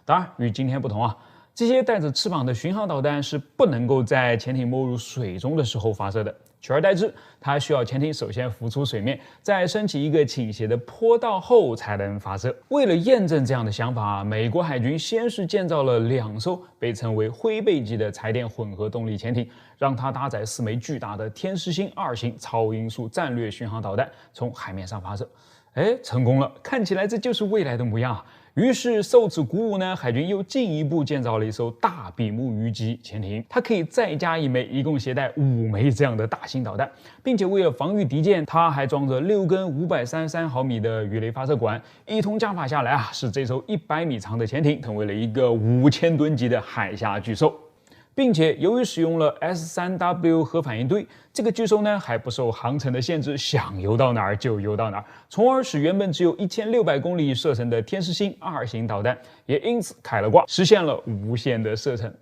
当然，与今天不同啊。这些带着翅膀的巡航导弹是不能够在潜艇没入水中的时候发射的，取而代之，它需要潜艇首先浮出水面，再升起一个倾斜的坡道后才能发射。为了验证这样的想法，美国海军先是建造了2艘被称为灰背级的柴电混合动力潜艇，让它搭载4枚巨大的天狮星2型超音速战略巡航导弹从海面上发射。成功了，看起来这就是未来的模样啊。于是受此鼓舞呢，海军又进一步建造了一艘大比目鱼级潜艇，它可以再加1枚，一共携带5枚这样的大型导弹，并且为了防御敌舰，它还装着6根533毫米的鱼雷发射管，一通加法下来啊，使这艘100米长的潜艇成为了一个5000吨级的海下巨兽。并且由于使用了 S3W 核反应堆，这个巨兽呢还不受航程的限制，想游到哪儿就游到哪儿，从而使原本只有1600公里射程的天狮星2型导弹也因此开了挂，实现了无限的射程。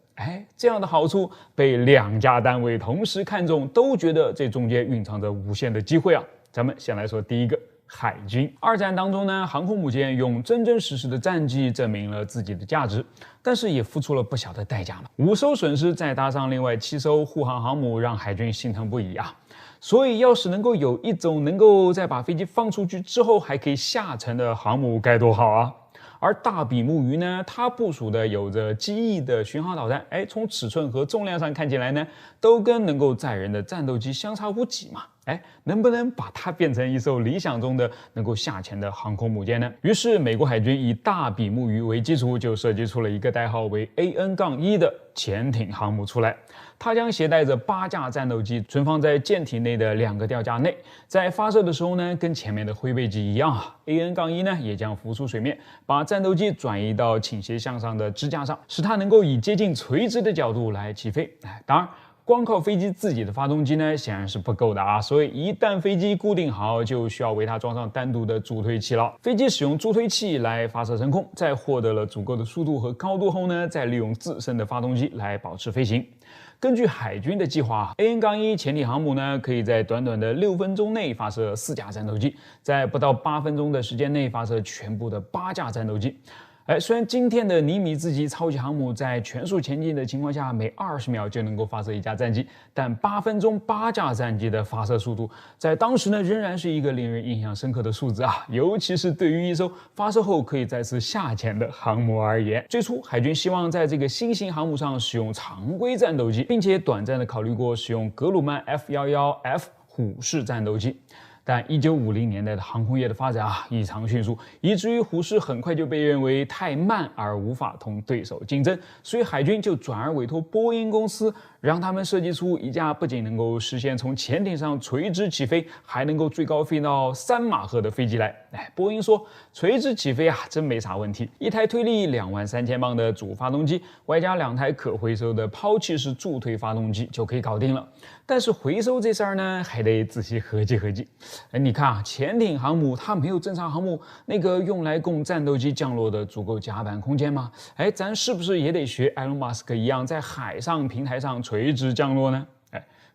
这样的好处被2家单位同时看中，都觉得这中间蕴藏着无限的机会啊。咱们先来说第一个。海军2战当中呢，航空母舰用真真实实的战绩证明了自己的价值，但是也付出了不小的代价嘛。5艘损失，再搭上另外7艘护航航母，让海军心疼不已啊。所以要是能够有一种能够在把飞机放出去之后还可以下沉的航母该多好啊。而大比目鱼呢，它部署的有着机翼的巡航导弹，从尺寸和重量上看起来呢，都跟能够载人的战斗机相差无几嘛。能不能把它变成一艘理想中的能够下潜的航空母舰呢？于是美国海军以大比目鱼为基础，就设计出了一个代号为 AN-1 的潜艇航母出来。它将携带着8架战斗机存放在舰体内的2个吊架内，在发射的时候呢，跟前面的灰背机一样啊 ，AN-1 呢也将浮出水面，把战斗机转移到倾斜向上的支架上，使它能够以接近垂直的角度来起飞。当然。光靠飞机自己的发动机呢，显然是不够的啊，所以一旦飞机固定好，就需要为它装上单独的助推器了。飞机使用助推器来发射升空，在获得了足够的速度和高度后呢，再利用自身的发动机来保持飞行。根据海军的计划 ，AN-1潜艇航母呢，可以在短短的6分钟内发射4架战斗机，在不到8分钟的时间内发射全部的8架战斗机。虽然今天的尼米兹级超级航母在全速前进的情况下，每20秒就能够发射1架战机，但8分钟8架战机的发射速度，在当时呢仍然是一个令人印象深刻的数字啊！尤其是对于一艘发射后可以再次下潜的航母而言，最初海军希望在这个新型航母上使用常规战斗机，并且短暂的考虑过使用格鲁曼 F-11F 虎式战斗机。但1950年代的航空业的发展异常迅速，以至于虎式很快就被认为太慢而无法同对手竞争，所以海军就转而委托波音公司，让他们设计出一架不仅能够实现从潜艇上垂直起飞，还能够最高飞到3马赫的飞机来。波音说垂直起飞真没啥问题，一台推力23000磅的主发动机，外加2台可回收的抛弃式助推发动机就可以搞定了。但是回收这事儿呢，还得仔细合计合计。你看潜艇航母它没有正常航母那个用来供战斗机降落的足够甲板空间吗？咱是不是也得学埃隆·马斯克一样，在海上平台上垂直降落呢？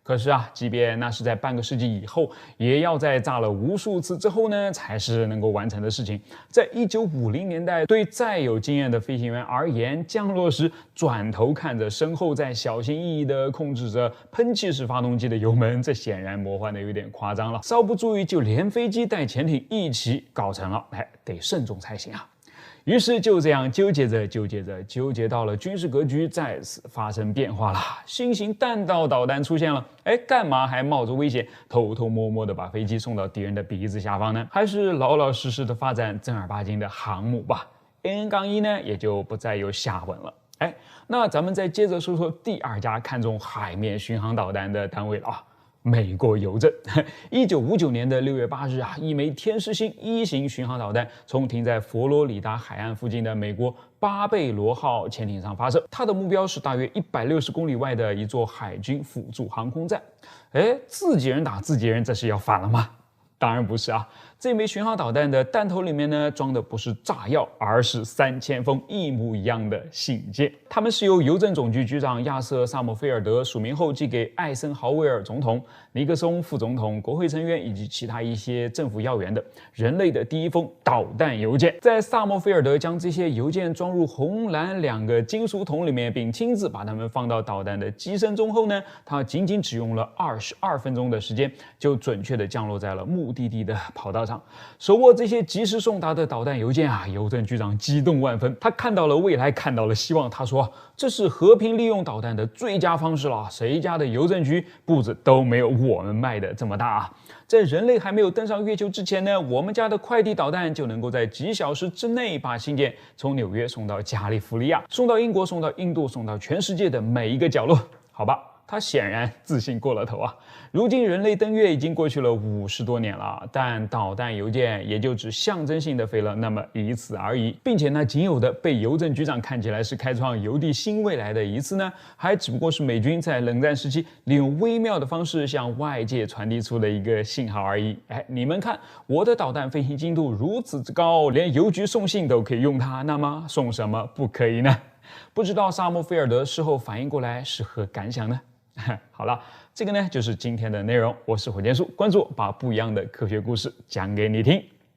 可是即便那是在半个世纪以后，也要在炸了无数次之后呢，才是能够完成的事情。在1950年代，对再有经验的飞行员而言，降落时转头看着身后在小心翼翼地控制着喷气式发动机的油门，这显然魔幻的有点夸张了。稍不注意，就连飞机带潜艇一起搞成了，得慎重才行啊。于是就这样纠结到了军事格局再次发生变化了。新型弹道导弹出现了，干嘛还冒着危险偷偷摸摸的把飞机送到敌人的鼻子下方呢？还是老老实实的发展正儿八经的航母吧。AN-1呢也就不再有下文了。那咱们再接着说说第2家看中海面巡航导弹的单位了美国邮政。1959年的6月8日一枚天狮星1型巡航导弹从停在佛罗里达海岸附近的美国巴贝罗号潜艇上发射，它的目标是大约160公里外的一座海军辅助航空站。自己人打自己人，这是要反了吗？当然不是这枚巡航导弹的弹头里面呢，装的不是炸药，而是3000封一模一样的信件。它们是由邮政总局局长亚瑟·萨默菲尔德署名后寄给艾森豪威尔总统、尼克松副总统、国会成员以及其他一些政府要员的人类的第一封导弹邮件。在萨默菲尔德将这些邮件装入红蓝2个金属桶里面，并亲自把它们放到导弹的机身中后呢，他仅仅只用了22分钟的时间，就准确地降落在了目的地的跑道上。手握这些及时送达的导弹邮件邮政局长激动万分，他看到了未来，看到了希望。他说这是和平利用导弹的最佳方式了，谁家的邮政局步子都没有我们迈的这么大在人类还没有登上月球之前呢，我们家的快递导弹就能够在几小时之内把信件从纽约送到加利福尼亚，送到英国，送到印度，送到全世界的每一个角落。好吧，他显然自信过了头如今人类登月已经过去了50多年了，但导弹邮件也就只象征性的飞了那么1次而已，并且那仅有的被邮政局长看起来是开创邮递新未来的1次呢，还只不过是美军在冷战时期利用微妙的方式向外界传递出的一个信号而已。你们看，我的导弹飞行精度如此之高，连邮局送信都可以用它，那么送什么不可以呢？不知道萨默菲尔德事后反应过来是何感想呢？好了，这个呢就是今天的内容。我是火箭叔，关注我，把不一样的科学故事讲给你听。